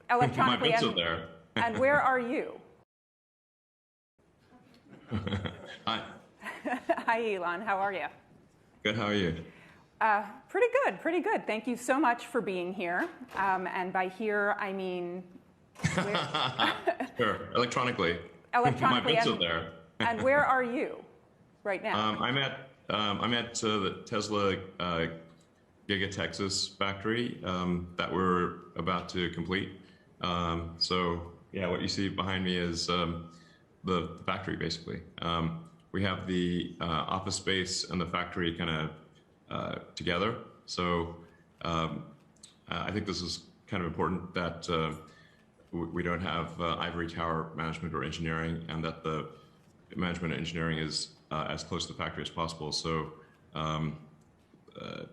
electronically. My bits are there. And where are you? Hi. Hi, Elon. How are you? Good. How are you? Pretty good. Pretty good. Thank you so much for being here. And by here, I mean... Sure. Electronically. Electronically. My bits are there. And where are you right now? I'm at the Tesla Giga Texas factory that we're about to complete. So yeah, what you see behind me is the factory, basically. We have the office space and the factory kind of together. So I think this is kind of important that we don't have ivory tower management or engineering, and that the management and engineering is as close to the factory as possible. So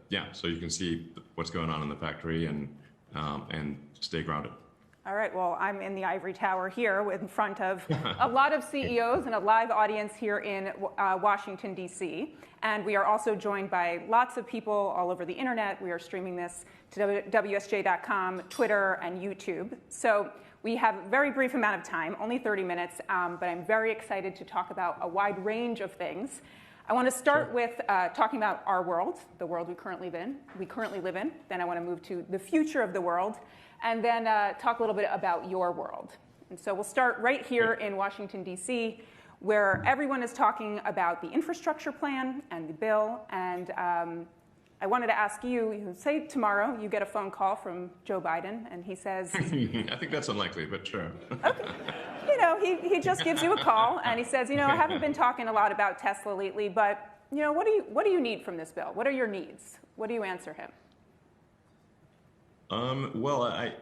yeah, so you can see what's going on in the factory and stay grounded. All right, well, I'm in the ivory tower here in front of a lot of CEOs and a live audience here in Washington, D.C. And we are also joined by lots of people all over the internet. We are streaming this to WSJ.com, Twitter, and YouTube. So we have a very brief amount of time, only 30 minutes, but I'm very excited to talk about a wide range of things. I want to start with talking about our world, the world we currently live in. Then I want to move to the future of the world, and then talk a little bit about your world. And so we'll start right here in Washington, D.C., where everyone is talking about the infrastructure plan and the bill. And I wanted to ask you, say tomorrow you get a phone call from Joe Biden, and he says... I think that's unlikely, but sure. Okay. You know, he just gives you a call, and he says, you know, I haven't been talking a lot about Tesla lately, but, you know, what do you need from this bill? What are your needs? What do you answer him? Well, I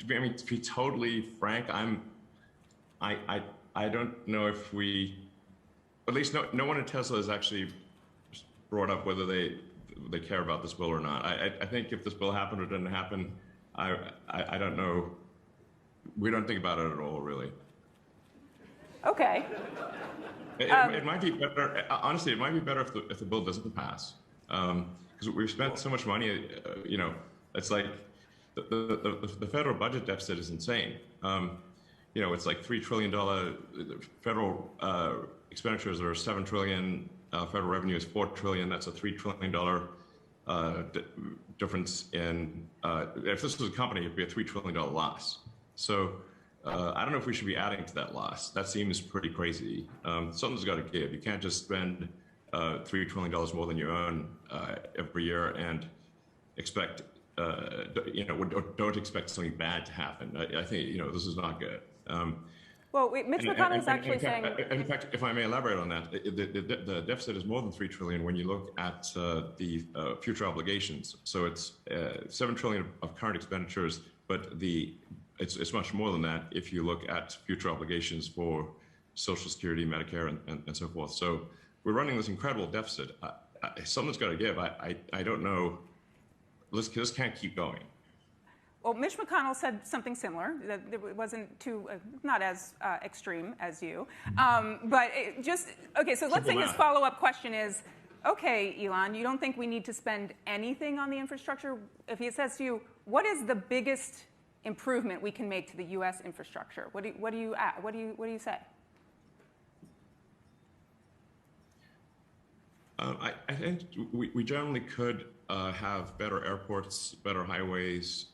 mean, to be totally frank, I don't know if we, at least no one at Tesla has actually brought up whether they care about this bill or not. I think if this bill happened or didn't happen, I don't know. We don't think about it at all, really. Okay. It might be better. Honestly, it might be better if the bill doesn't pass, because we've spent so much money. You know, it's like the federal budget deficit is insane. You know, it's like $3 trillion. Federal expenditures are $7 trillion. Federal revenue is $4 trillion. That's a $3 trillion difference in. If this was a company, it'd be a $3 trillion loss. So I don't know if we should be adding to that loss. That seems pretty crazy. Something's got to give. You can't just spend $3 trillion more than you own every year and expect, you know, don't expect something bad to happen. I think, you know, this is not good. Well, Mitch McConnell is actually saying... In fact, if I may elaborate on that, the deficit is more than $3 trillion when you look at the future obligations. So it's $7 trillion of current expenditures, but it's much more than that if you look at future obligations for Social Security, Medicare, and so forth. So we're running this incredible deficit. Something's got to give. I don't know. This can't keep going. Well, Mitch McConnell said something similar. That it wasn't too, not as extreme as you. But okay, so let's say his follow-up question is, okay, Elon, you don't think we need to spend anything on the infrastructure? If he says to you, what is the biggest improvement we can make to the U.S. infrastructure? What do you say? I think we generally could have better airports, better highways,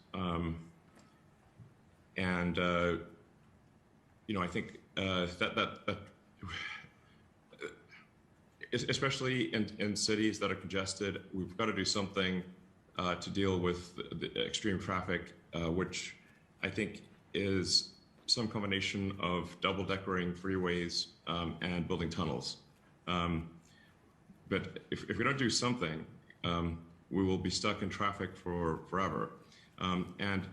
and you know, I think that especially in cities that are congested, we've got to do something to deal with the extreme traffic, which I think is some combination of double-deckering freeways and building tunnels. But if we don't do something, we will be stuck in traffic for forever. And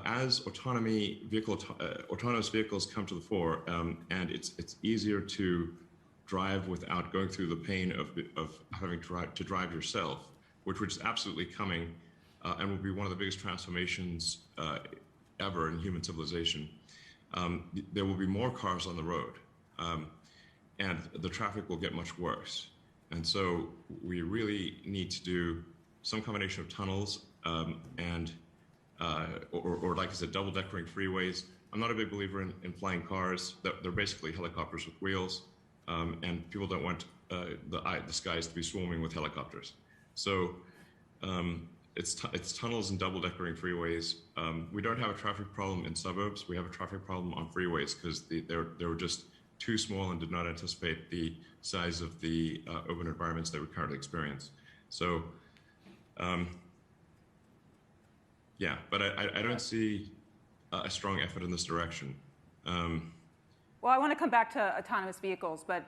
as autonomous vehicles come to the fore, and it's easier to drive without going through the pain of having to drive yourself, which is absolutely coming, and will be one of the biggest transformations ever in human civilization. There will be more cars on the road, and the traffic will get much worse. And so we really need to do some combination of tunnels and or like I said, double-deckering freeways. I'm not a big believer in flying cars. They're basically helicopters with wheels, and people don't want the skies to be swarming with helicopters. So it's tunnels and double-deckering freeways. We don't have a traffic problem in suburbs. We have a traffic problem on freeways because they were just too small and did not anticipate the size of the urban environments that we currently experience. So, yeah, but I don't see a strong effort in this direction. Well, I want to come back to autonomous vehicles, but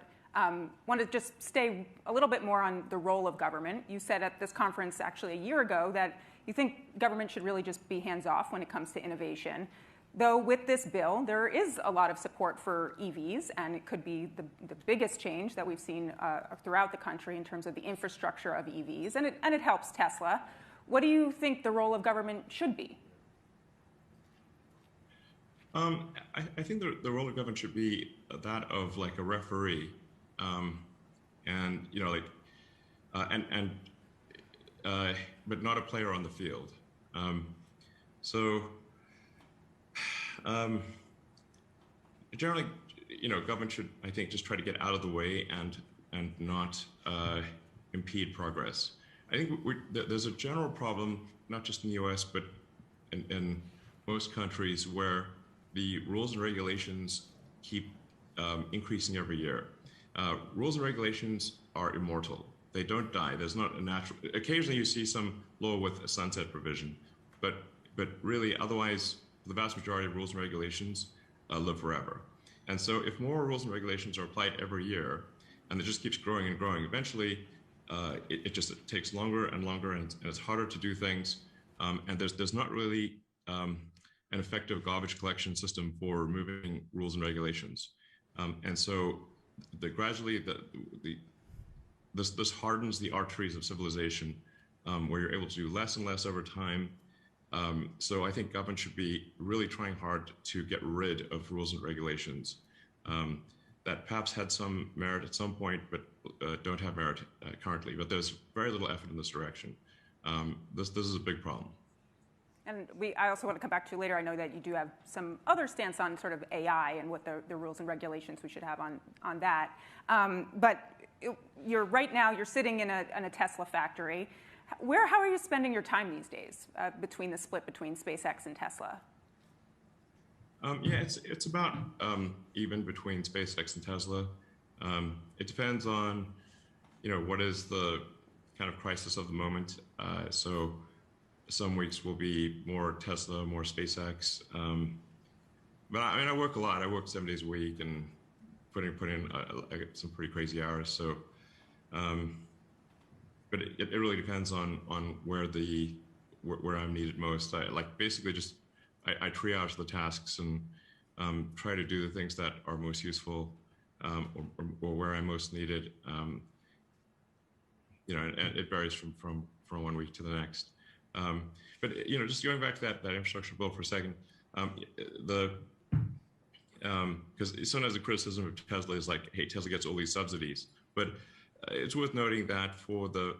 want to just stay a little bit more on the role of government. You said at this conference actually a year ago that you think government should really just be hands-off when it comes to innovation. Though with this bill, there is a lot of support for EVs, and it could be the biggest change that we've seen throughout the country in terms of the infrastructure of EVs, and it helps Tesla. What do you think the role of government should be? I think the role of government should be that of like a referee, and you know, like, but not a player on the field. Generally, you know, government should, I think, just try to get out of the way and not impede progress. I think there's a general problem, not just in the U.S., but in most countries, where the rules and regulations keep increasing every year. Rules and regulations are immortal. They don't die. There's not a natural. Occasionally, you see some law with a sunset provision, but really, otherwise, the vast majority of rules and regulations live forever. And so if more rules and regulations are applied every year, and it just keeps growing and growing, eventually it takes longer and longer, and it's harder to do things. And there's not really an effective garbage collection system for removing rules and regulations. And so gradually this hardens the arteries of civilization, where you're able to do less and less over time. So I think government should be really trying hard to get rid of rules and regulations that perhaps had some merit at some point, but don't have merit currently. But there's very little effort in this direction. This is a big problem. And I also want to come back to later. I know that you do have some other stance on sort of AI and what the rules and regulations we should have on that. But right now you're sitting in a Tesla factory. How are you spending your time these days between the split between SpaceX and Tesla? Yeah, it's about even between SpaceX and Tesla. It depends on, you know, what is the kind of crisis of the moment. So some weeks will be more Tesla, more SpaceX. But I mean, I work a lot. I work 7 days a week and put in I get some pretty crazy hours. So. But it really depends on where I'm needed most. I triage the tasks and try to do the things that are most useful or where I'm most needed. You know, and it varies from one week to the next. But you know, just going back to that infrastructure bill for a second, because sometimes the criticism of Tesla is like, hey, Tesla gets all these subsidies, but it's worth noting that for the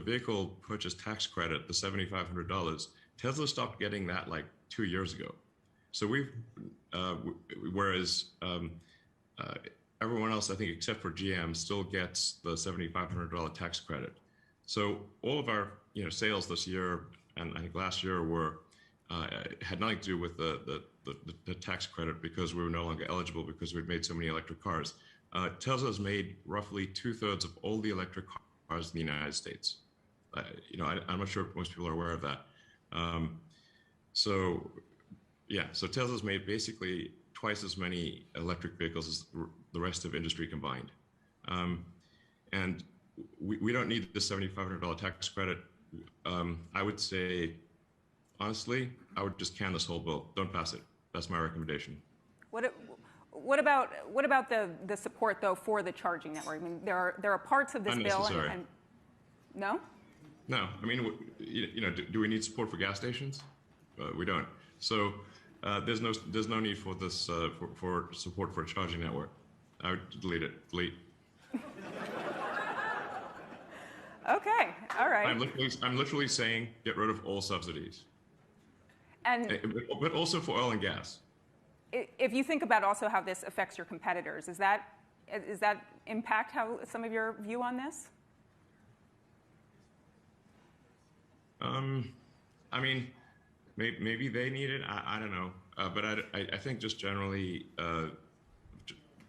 vehicle purchase tax credit, the $7,500, Tesla stopped getting that like 2 years ago. So whereas everyone else, I think, except for GM, still gets the $7,500 tax credit. So all of our sales this year and I think last year had nothing to do with the tax credit because we were no longer eligible because we'd made so many electric cars. Tesla's made roughly 2/3 of all the electric cars in the United States. I'm not sure if most people are aware of that. So Tesla's made basically twice as many electric vehicles as the rest of industry combined. And we don't need the $7,500 tax credit. I would say, honestly, I would just can this whole bill. Don't pass it. That's my recommendation. What about the support though for the charging network? I mean, there are parts of this bill. No. No, I mean, do we need support for gas stations? We don't. So there's no need for this for support for a charging network. I would delete it. Delete. Okay. All right. I'm literally saying get rid of all subsidies. And but also for oil and gas. If you think about also how this affects your competitors, is that impact how some of your view on this? I mean, maybe they need it. I don't know. But I think just generally,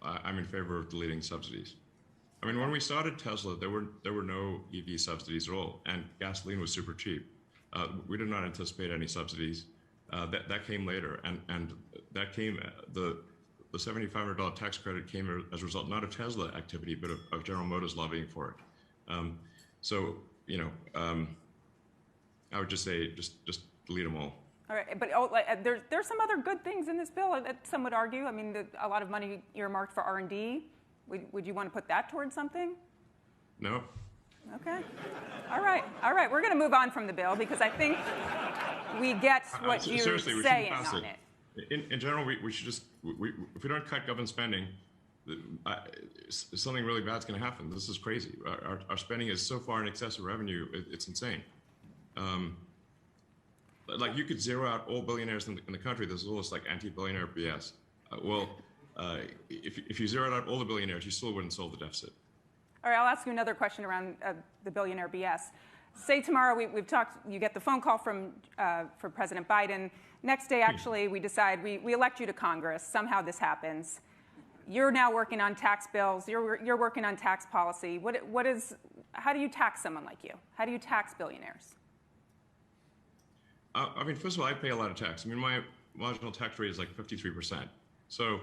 I'm in favor of deleting subsidies. I mean, when we started Tesla, there were no EV subsidies at all, and gasoline was super cheap. We did not anticipate any subsidies. That came later, and that came the $7,500 tax credit came as a result not of Tesla activity, but of General Motors lobbying for it. So I would just say just delete them all. All right, but there's some other good things in this bill that some would argue. I mean, a lot of money earmarked for R&D. Would you want to put that towards something? No. Okay. All right. We're going to move on from the bill because I think we get what you're saying on it. In general, we should just, if we don't cut government spending, something really bad's going to happen. This is crazy. Our spending is so far in excess of revenue, it's insane. Like you could zero out all billionaires in the country. There's all this like anti-billionaire BS. If you zeroed out all the billionaires, you still wouldn't solve the deficit. All right, I'll ask you another question around the billionaire BS. Say tomorrow we've talked, you get the phone call from President Biden. Next day, actually, we decide we elect you to Congress. Somehow this happens. You're now working on tax bills. You're working on tax policy. How do you tax someone like you? How do you tax billionaires? I mean, first of all, I pay a lot of tax. I mean, my marginal tax rate is like 53%. So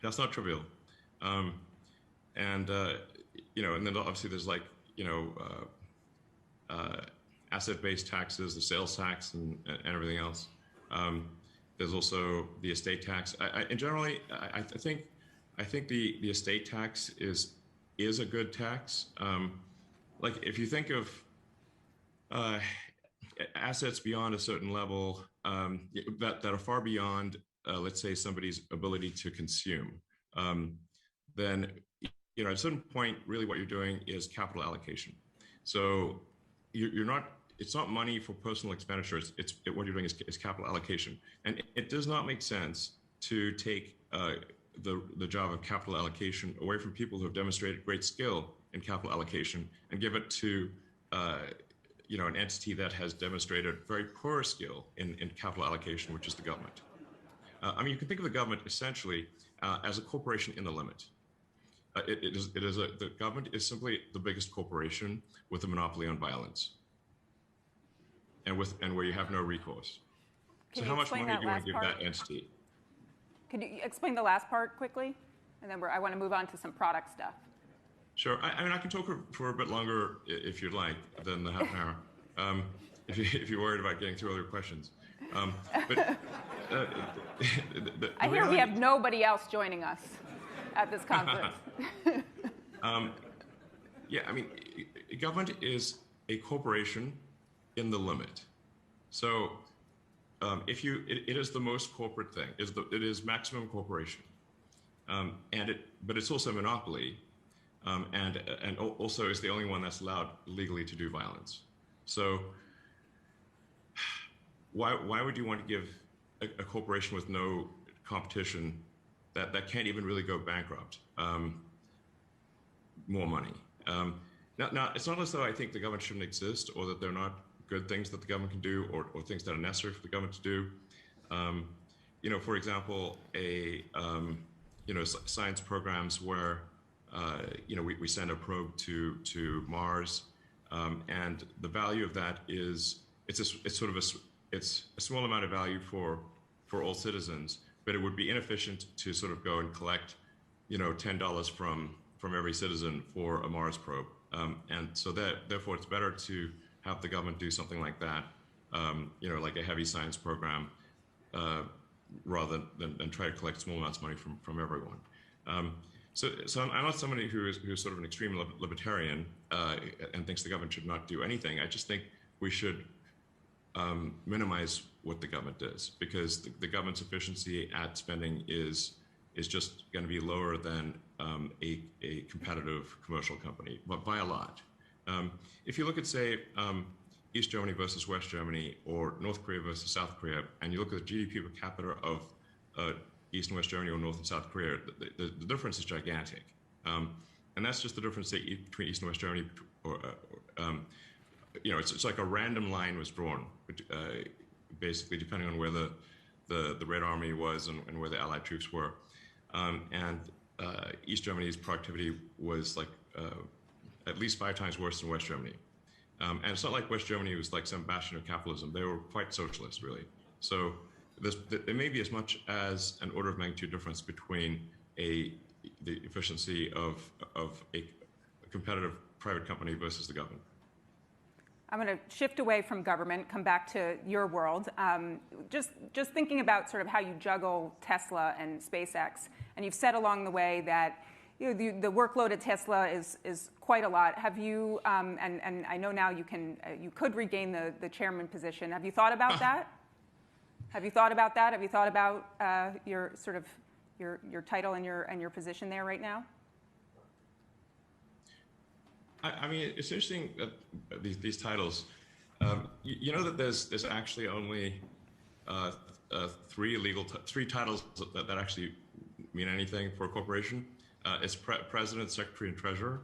that's not trivial. And then obviously there's like, asset-based taxes, the sales tax and everything else. There's also the estate tax. And generally, I think the estate tax is a good tax. Like if you think of assets beyond a certain level that are far beyond, let's say, somebody's ability to consume, then at a certain point, really what you're doing is capital allocation. So it's not money for personal expenditures. What you're doing is capital allocation. And it does not make sense to take the job of capital allocation away from people who have demonstrated great skill in capital allocation and give it to an entity that has demonstrated very poor skill in capital allocation, which is the government. I mean, you can think of the government essentially as a corporation in the limit. The government is simply the biggest corporation with a monopoly on violence, and where you have no recourse. So how much money do you want to give that entity? Could you explain the last part quickly, and then I want to move on to some product stuff. Sure. I mean, I can talk for a bit longer if you'd like than the half an hour. If you're worried about getting through other questions. But I hear we have nobody else joining us at this conference. Yeah, I mean, government is a corporation in the limit. So it is the most corporate thing. It is maximum corporation, but it's also a monopoly, and also is the only one that's allowed legally to do violence. So why would you want to give a corporation with no competition that can't even really go bankrupt more money? Now, it's not as though I think the government shouldn't exist or that they're not good things that the government can do or things that are necessary for the government to do. For example, science programs where we send a probe to Mars, and the value of that is it's a small amount of value for all citizens, but it would be inefficient to sort of go and collect $10 from every citizen for a Mars probe, and so therefore it's better to have the government do something like that, like a heavy science program, rather than try to collect small amounts of money from everyone. So I'm not somebody who's sort of an extreme libertarian and thinks the government should not do anything. I just think we should minimize what the government does, because the government's efficiency at spending is just going to be lower than a competitive commercial company, but by a lot. If you look at, say, East Germany versus West Germany or North Korea versus South Korea, and you look at the GDP per capita of East and West Germany or North and South Korea, the difference is gigantic. And that's just the difference between East and West Germany. It's like a random line was drawn, basically depending on where the Red Army was and where the Allied troops were. And East Germany's productivity was like at least 5 times worse than West Germany. And it's not like West Germany was like some bastion of capitalism. They were quite socialist, really. So there may be as much as an order of magnitude difference between the efficiency of a competitive private company versus the government. I'm going to shift away from government, come back to your world. Just thinking about sort of how you juggle Tesla and SpaceX, and you've said along the way that the workload at Tesla is quite a lot. Have you? And I know now you could regain the chairman position. Have you thought about that? Have you thought about that? Have you thought about your sort of your title and your position there right now? I mean, it's interesting that these titles. You know that there's actually only 3 titles that actually mean anything for a corporation. It's president, secretary, and treasurer,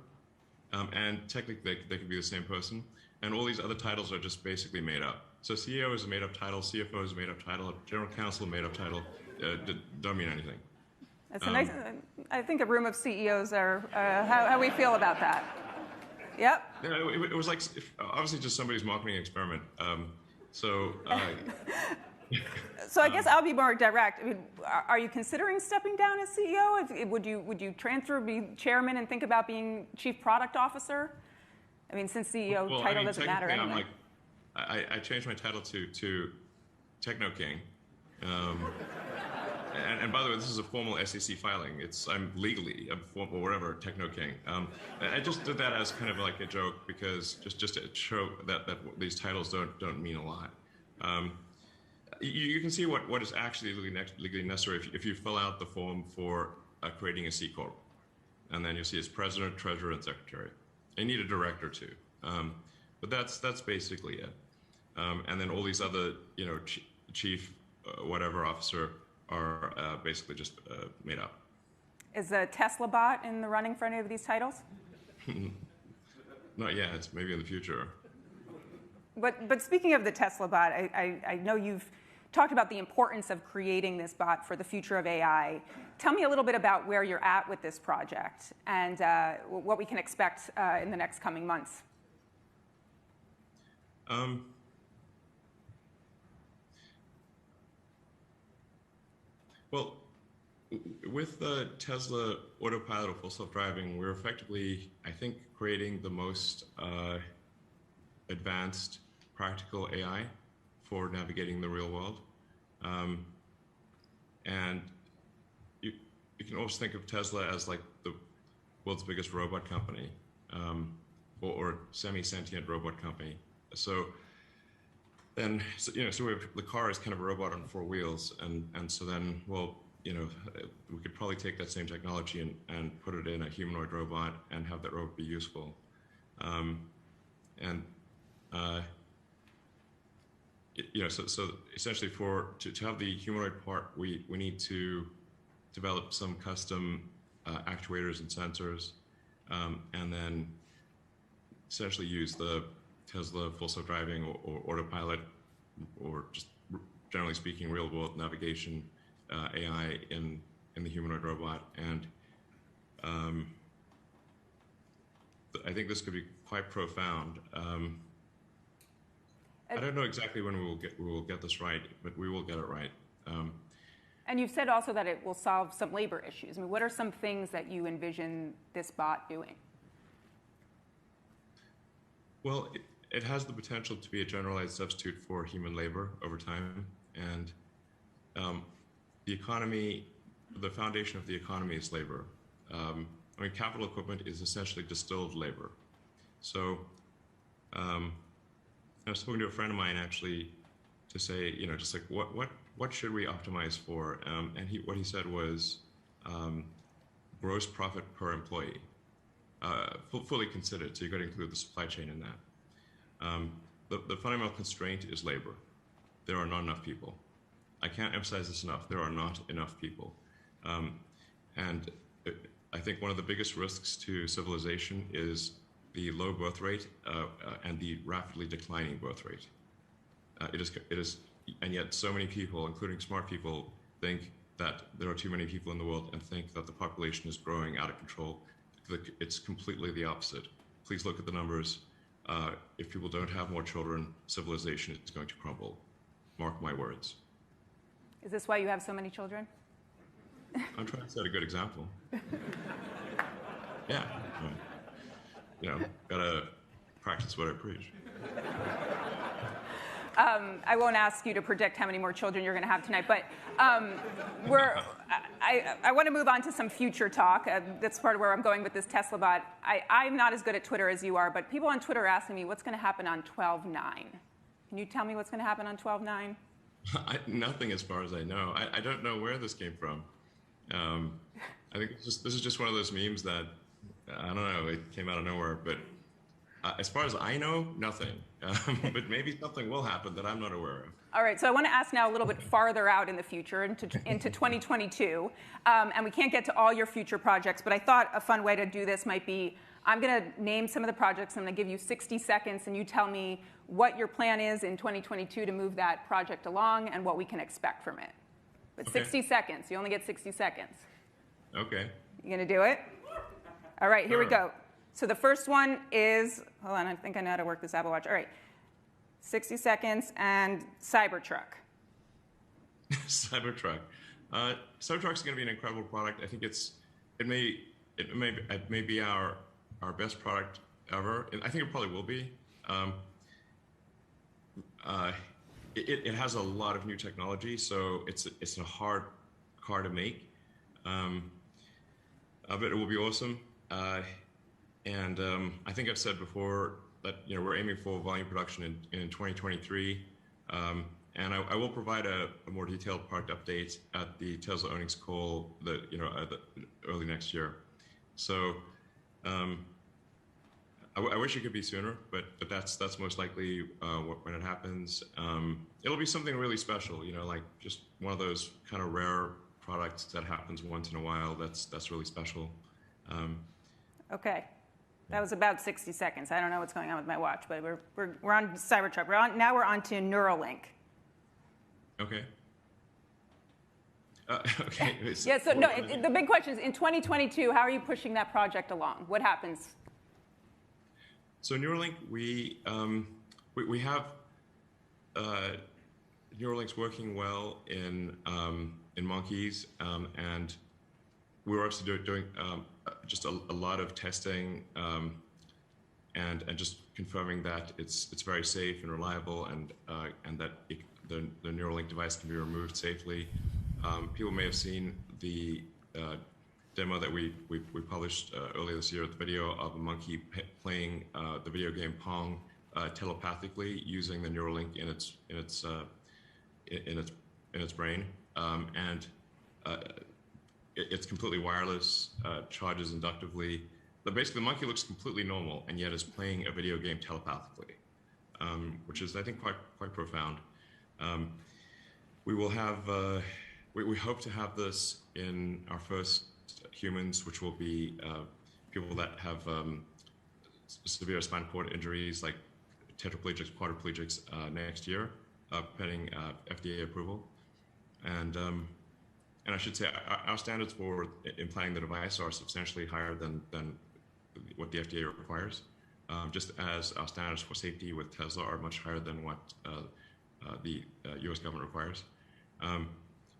and technically they could be the same person. And all these other titles are just basically made up. So CEO is a made-up title, CFO is a made-up title, general counsel a made-up title. Don't mean anything. That's a nice. I think a room of CEOs are how we feel about that. Yep. It was like obviously just somebody's marketing experiment. So I guess I'll be more direct. I mean, are you considering stepping down as CEO? Would you transfer, be chairman, and think about being chief product officer? I mean, since CEO title doesn't matter anyway. I changed my title to Techno King. And by the way, this is a formal SEC filing. I'm legally a formal whatever Techno King. I just did that as kind of like a joke because just to show that these titles don't mean a lot. You can see what is actually legally necessary if you fill out the form for creating a C corp, and then you'll see it's president, treasurer, and secretary. You need a director too, but that's basically it. And then all these other chief whatever officer are basically just made up. Is the Tesla bot in the running for any of these titles? Not yet. It's maybe in the future. But speaking of the Tesla bot, I know you've talked about the importance of creating this bot for the future of AI. Tell me a little bit about where you're at with this project and what we can expect in the next coming months. Well, with the Tesla autopilot or full self-driving, we're effectively, I think, creating the most advanced practical AI for navigating the real world. And you can also think of Tesla as like the world's biggest robot company, or semi-sentient robot company. So then, so we have, the car is kind of a robot on 4 wheels, and so then, well, we could probably take that same technology and put it in a humanoid robot and have that robot be useful. So essentially to have the humanoid part, we need to develop some custom actuators and sensors, and then essentially use the Tesla full self-driving or autopilot, or just generally speaking, real-world navigation AI in the humanoid robot. And I think this could be quite profound. I don't know exactly when we will get this right, but we will get it right. And you've said also that it will solve some labor issues. I mean, what are some things that you envision this bot doing? Well, it has the potential to be a generalized substitute for human labor over time. And the economy, the foundation of the economy is labor. I mean, capital equipment is essentially distilled labor. So I was talking to a friend of mine actually to say, just like what should we optimize for? And what he said was gross profit per employee, fully considered. So you got to include the supply chain in that. the fundamental constraint is labor. There are not enough people. I can't emphasize this enough. There are not enough people. And I think one of the biggest risks to civilization is the low birth rate and the rapidly declining birth rate. It is, and yet so many people, including smart people, think that there are too many people in the world and think that the population is growing out of control. It's completely the opposite. Please look at the numbers. If people don't have more children, civilization is going to crumble. Mark my words. Is this why you have so many children? I'm trying to set a good example. Yeah. You know, gotta practice what I preach. I won't ask you to predict how many more children you're going to have tonight, but I want to move on to some future talk. That's part of where I'm going with this Tesla bot. I'm not as good at Twitter as you are, but people on Twitter are asking me what's going to happen on 12/9. Can you tell me what's going to happen on 12/9? Nothing as far as I know. I don't know where this came from. I think this is just one of those memes that, I don't know, it came out of nowhere, but as far as I know, nothing. But maybe something will happen that I'm not aware of. All right, so I want to ask now a little bit farther out in the future, into 2022. And we can't get to all your future projects, but I thought a fun way to do this might be, I'm going to name some of the projects. I'm going to give you 60 seconds, and you tell me what your plan is in 2022 to move that project along and what we can expect from it. But Okay. 60 seconds. You only get 60 seconds. Okay. You going to do it? All right, here we Sure. go. So the first one is, hold on, I think I know how to work this Apple Watch. All right, 60 seconds and Cybertruck. Cybertruck. Cybertruck's going to be an incredible product. I think it may be our best product ever. I think it probably will be. It has a lot of new technology, so it's a hard car to make. But it will be awesome. And I think I've said before that we're aiming for volume production in 2023. And I will provide a more detailed product update at the Tesla earnings call early next year. So I wish it could be sooner, but that's most likely when it happens. It'll be something really special, like just one of those kind of rare products that happens once in a while. That's really special. Okay. That was about 60 seconds. I don't know what's going on with my watch, but we're on Cybertruck. Now we're on to Neuralink. Okay. Okay. Yeah. So no, the big question is, in 2022, how are you pushing that project along? What happens? So Neuralink, we have Neuralink's working well in monkeys, and we're also doing just a lot of testing and just confirming that it's very safe and reliable, and that the Neuralink device can be removed safely. People may have seen the demo that we published earlier this year, the video of a monkey playing the video game Pong telepathically using the Neuralink in its brain, and it's completely wireless, charges inductively. But basically, the monkey looks completely normal, and yet is playing a video game telepathically, which is, I think, quite profound. We will have, we hope to have this in our first humans, which will be people that have severe spinal cord injuries, like tetraplegics, quadriplegics, next year, pending FDA approval. And I should say our standards for implanting the device are substantially higher than what the FDA requires, just as our standards for safety with Tesla are much higher than what the U.S. government requires.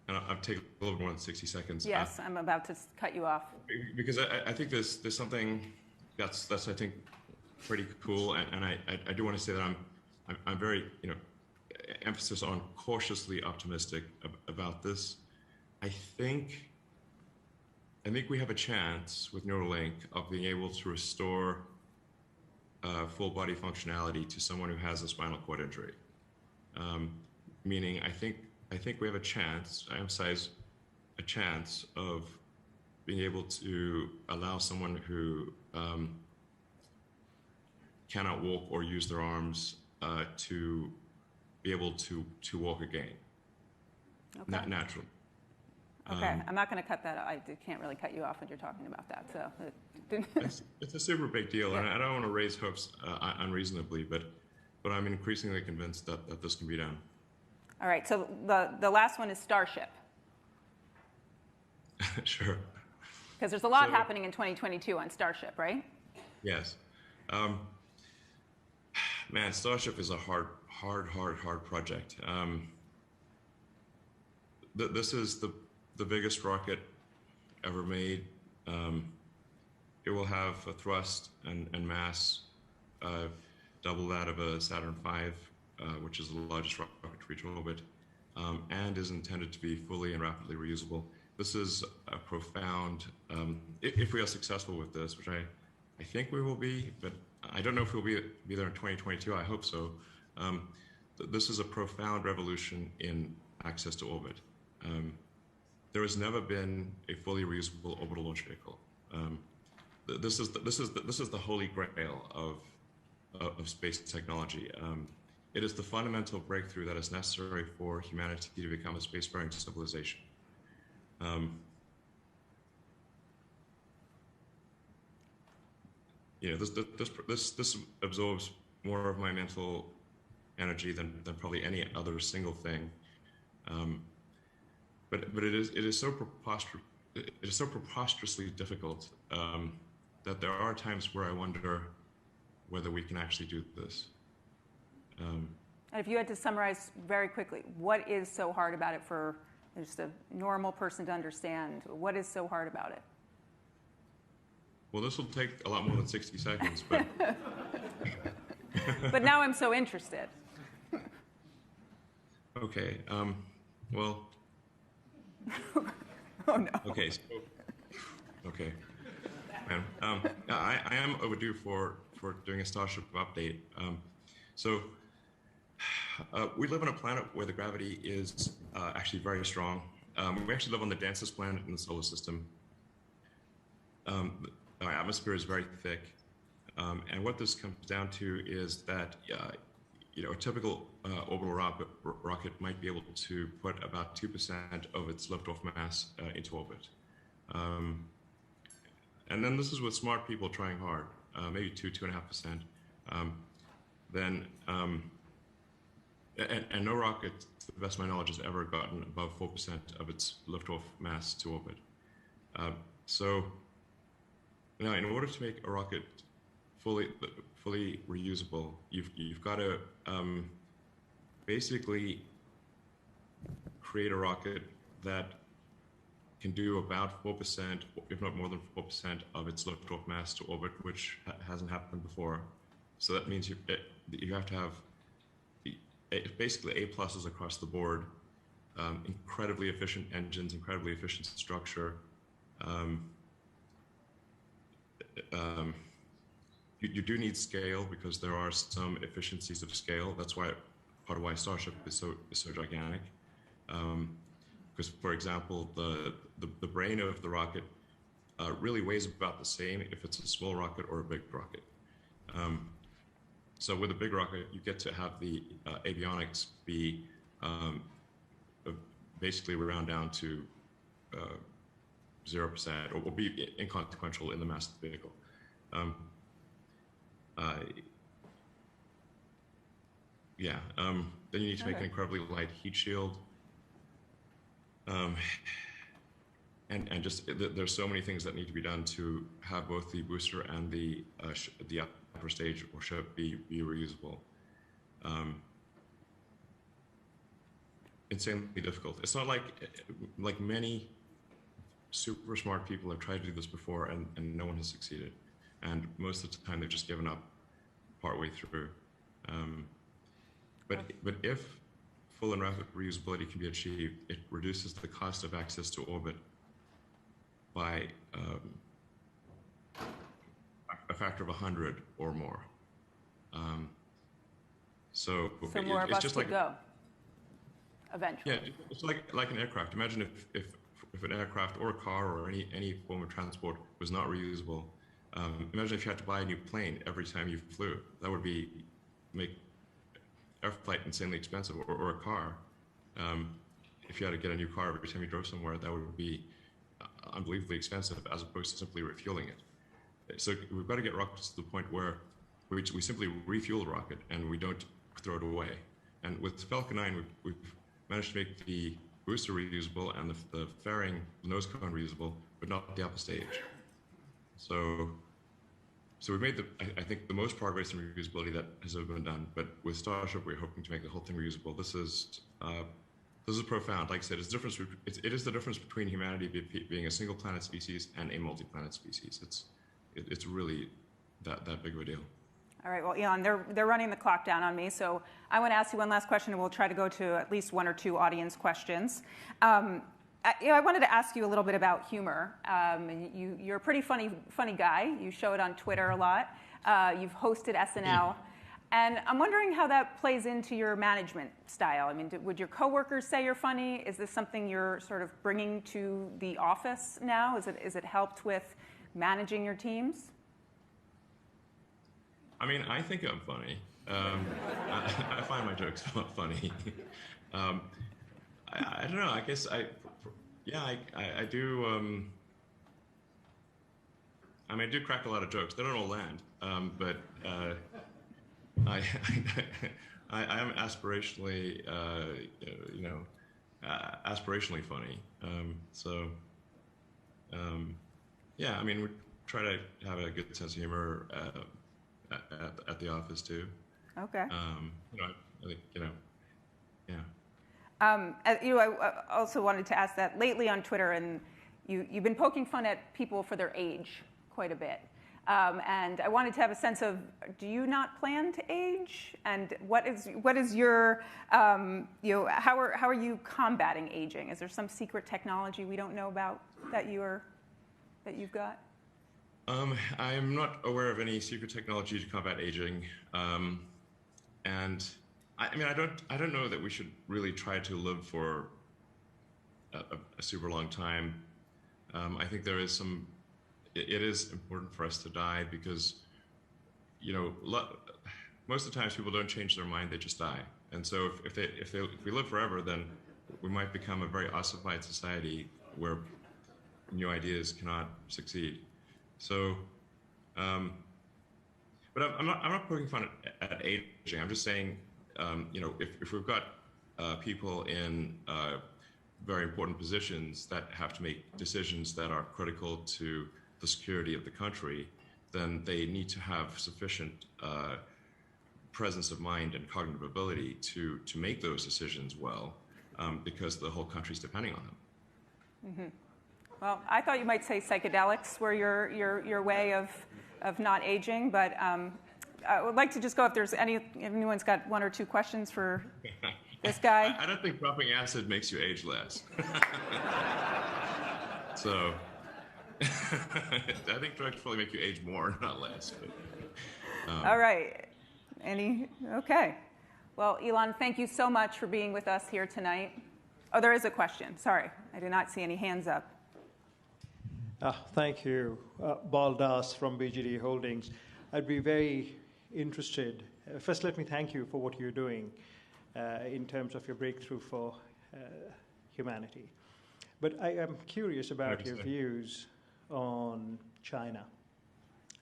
And I'll take a little more than 60 seconds. Yes, I'm about to cut you off. Because I think there's something that's I think pretty cool, and I do want to say that I'm very emphasis on cautiously optimistic about this. I think we have a chance with Neuralink of being able to restore full body functionality to someone who has a spinal cord injury. Meaning, I think we have a chance, I emphasize a chance, of being able to allow someone who cannot walk or use their arms to be able to walk again, naturally. Okay, I'm not going to cut that out. I can't really cut you off when you're talking about that. So it's a super big deal, and I don't want to raise hopes unreasonably, but I'm increasingly convinced that this can be done. All right, so the last one is Starship. Sure. Because there's a lot happening in 2022 on Starship, right? Yes. Man, Starship is a hard project. This is the biggest rocket ever made. It will have a thrust and mass double that of a Saturn V, which is the largest rocket to reach orbit, and is intended to be fully and rapidly reusable. This is a profound, if we are successful with this, which I think we will be, but I don't know if we'll be there in 2022, I hope so. This is a profound revolution in access to orbit. There has never been a fully reusable orbital launch vehicle. This is the holy grail of space technology. It is the fundamental breakthrough that is necessary for humanity to become a spacefaring civilization. This absorbs more of my mental energy than probably any other single thing. But it is so preposterously difficult that there are times where I wonder whether we can actually do this. And if you had to summarize very quickly, what is so hard about it for just a normal person to understand? What is so hard about it? Well, this will take a lot more than 60 seconds, but... But now I'm so interested. Okay, well... Oh, no. Okay, so... Okay. I am overdue for doing a Starship update. We live on a planet where the gravity is actually very strong. We actually live on the densest planet in the solar system. Our atmosphere is very thick. And what this comes down to is that a typical orbital rocket might be able to put about 2% of its liftoff mass into orbit. And then this is with smart people trying hard, maybe 2.5%. And no rocket, to the best of my knowledge, has ever gotten above 4% of its liftoff mass to orbit. So now, in order to make a rocket fully reusable, you've got to basically create a rocket that can do about 4%, if not more than 4%, of its liftoff mass to orbit, which hasn't happened before. So that means you have to have basically A-pluses across the board, incredibly efficient engines, incredibly efficient structure. You do need scale because there are some efficiencies of scale. That's why part of why Starship is so gigantic. Because, for example, the brain of the rocket really weighs about the same if it's a small rocket or a big rocket. So with a big rocket, you get to have the avionics be basically round down to 0% or be inconsequential in the mass of the vehicle. Then you need to make an incredibly light heat shield. And just there's so many things that need to be done to have both the booster and the upper stage or ship be reusable. Insanely difficult. It's not like many super smart people have tried to do this before and no one has succeeded. And most of the time they've just given up partway through. But if full and rapid reusability can be achieved, it reduces the cost of access to orbit by a factor of 100 or more. So more of us could go eventually. Yeah, it's like an aircraft. Imagine if an aircraft or a car or any form of transport was not reusable. Imagine if you had to buy a new plane every time you flew. That would make air flight insanely expensive, or a car. If you had to get a new car every time you drove somewhere, that would be unbelievably expensive as opposed to simply refueling it. So we've got to get rockets to the point where we simply refuel the rocket and we don't throw it away. And with Falcon 9, we've managed to make the booster reusable and the fairing, the nose cone reusable, but not the upper stage. So we've made I think the most progress in reusability that has ever been done. But with Starship, we're hoping to make the whole thing reusable. This is profound. Like I said, it is the difference between humanity being a single planet species and a multi-planet species. It's really that big of a deal. All right, well, Elon, they're running the clock down on me, so I want to ask you one last question, and we'll try to go to at least one or two audience questions. I wanted to ask you a little bit about humor. You're a pretty funny guy. You show it on Twitter a lot. You've hosted SNL. And I'm wondering how that plays into your management style. I mean, would your coworkers say you're funny? Is this something you're sort of bringing to the office now? Is it helped with managing your teams? I mean, I think I'm funny. I find my jokes funny. I don't know. I guess I do. I mean, I do crack a lot of jokes. They don't all land, but I am aspirationally, aspirationally funny. Yeah. I mean, we try to have a good sense of humor. At the office too. Okay. I think yeah. I also wanted to ask that lately on Twitter, and you've been poking fun at people for their age quite a bit, and I wanted to have a sense of, do you not plan to age, and what is your how are you combating aging? Is there some secret technology we don't know about that you've got? I'm not aware of any secret technology to combat aging, and I mean, I don't know that we should really try to live for a super long time. I think there is it is important for us to die because, most of the times people don't change their mind; they just die. And so if we live forever, then we might become a very ossified society where new ideas cannot succeed. So, but I'm not poking fun at aging. I'm just saying, if we've got people in very important positions that have to make decisions that are critical to the security of the country, then they need to have sufficient presence of mind and cognitive ability to make those decisions well, because the whole country's depending on them. Mm-hmm. Well, I thought you might say psychedelics were your way of not aging, but I would like to just go if there's anyone's got one or two questions for this guy. I don't think dropping acid makes you age less. So I think drugs probably make you age more, not less. But, all right. Okay. Well, Elon, thank you so much for being with us here tonight. Oh, there is a question. Sorry, I did not see any hands up. Thank you. Baldas from BGD Holdings. I'd be very interested. First, let me thank you for what you're doing in terms of your breakthrough for humanity. But I am curious about your views on China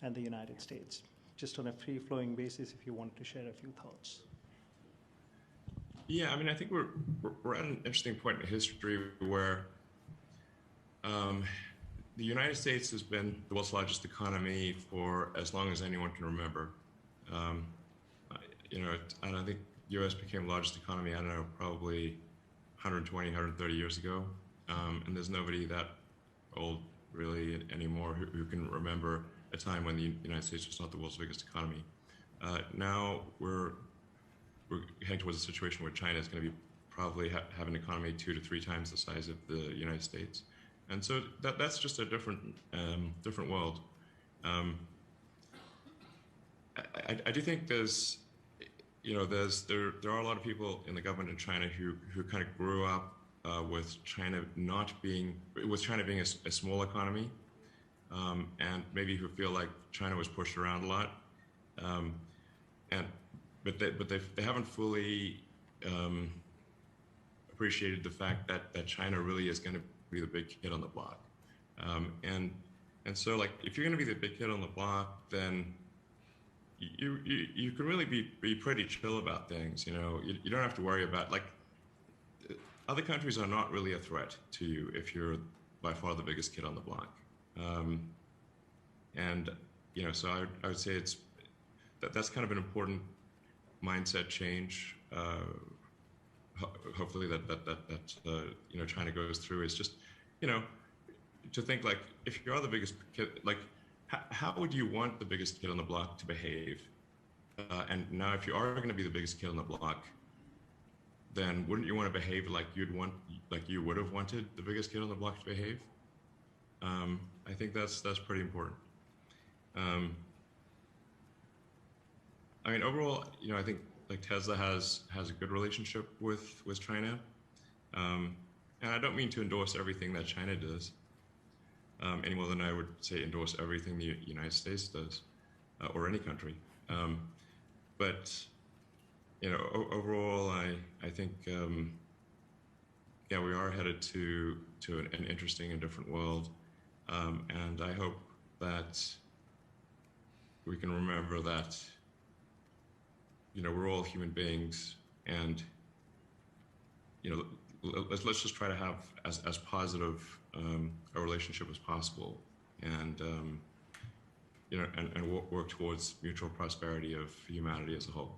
and the United States, just on a free-flowing basis, if you want to share a few thoughts. Yeah, I mean, I think we're at an interesting point in history where the United States has been the world's largest economy for as long as anyone can remember. I don't think the U.S. became the largest economy, probably 120, 130 years ago. And there's nobody that old, really, anymore who can remember a time when the United States was not the world's biggest economy. Now we're heading towards a situation where China is going to be probably have an economy 2 to 3 times the size of the United States. And so that's just a different world. I do think there are a lot of people in the government in China who kind of grew up with China being a small economy, and maybe who feel like China was pushed around a lot, and they haven't fully appreciated the fact that China really is going to be the big kid on the block, and so like if you're going to be the big kid on the block, then you can really be pretty chill about things. You know, you don't have to worry about, like, other countries are not really a threat to you if you're by far the biggest kid on the block, and you know, so I would say that's kind of an important mindset change. Hopefully that you know, China goes through, is just, you know, to think like, if you are the biggest kid, like how would you want the biggest kid on the block to behave? And now if you are going to be the biggest kid on the block, then wouldn't you want to behave like you would have wanted the biggest kid on the block to behave? I think that's pretty important. I mean, overall, you know, I think like Tesla has a good relationship with China, and I don't mean to endorse everything that China does, any more than I would say endorse everything the United States does, or any country. But you know, overall, I think yeah, we are headed to an interesting and different world, and I hope that we can remember that, you know, we're all human beings, and you know, let's just try to have as positive a relationship as possible, and you know, and work towards mutual prosperity of humanity as a whole.